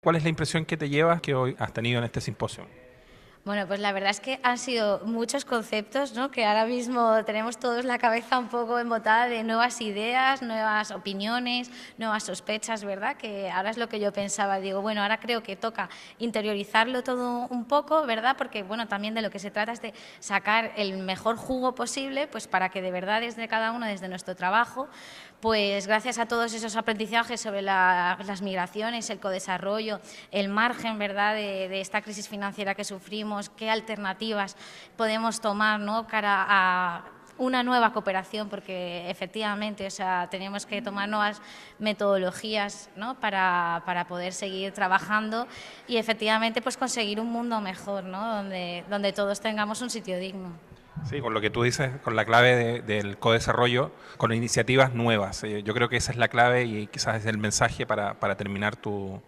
¿Cuál es la impresión que te llevas que hoy has tenido en este simposio? Bueno, pues la verdad es que han sido muchos conceptos, ¿no? Que ahora mismo tenemos todos la cabeza un poco embotada de nuevas ideas, nuevas opiniones, nuevas sospechas, ¿verdad? Que ahora es lo que yo pensaba, digo, bueno, ahora creo que toca interiorizarlo todo un poco, ¿verdad? Porque, bueno, también de lo que se trata es de sacar el mejor jugo posible, pues para que de verdad desde cada uno, desde nuestro trabajo, pues gracias a todos esos aprendizajes sobre las migraciones, el codesarrollo, el margen, ¿verdad?, de esta crisis financiera que sufrimos, qué alternativas podemos tomar, ¿no?, cara a una nueva cooperación, porque efectivamente, o sea, tenemos que tomar nuevas metodologías, ¿no?, para poder seguir trabajando y efectivamente pues conseguir un mundo mejor, ¿no?, donde todos tengamos un sitio digno. Sí, con lo que tú dices, con la clave del codesarrollo, con iniciativas nuevas. Yo creo que esa es la clave y quizás es el mensaje para terminar tus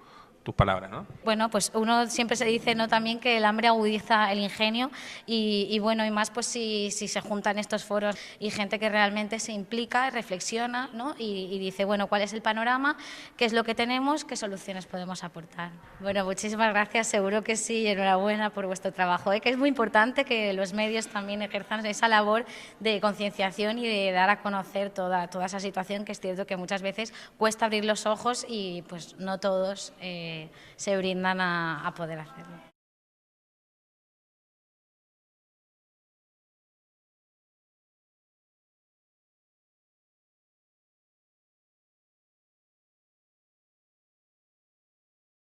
palabras, ¿no? Bueno, pues uno siempre se dice, ¿no?, también que el hambre agudiza el ingenio y bueno, y más pues si se juntan estos foros y gente que realmente se implica, reflexiona, ¿no?, y dice, bueno, ¿cuál es el panorama? ¿Qué es lo que tenemos? ¿Qué soluciones podemos aportar? Bueno, muchísimas gracias, seguro que sí, y enhorabuena por vuestro trabajo, que es muy importante que los medios también ejerzan esa labor de concienciación y de dar a conocer toda esa situación, que es cierto que muchas veces cuesta abrir los ojos y pues no todos se brindan a poder hacerlo.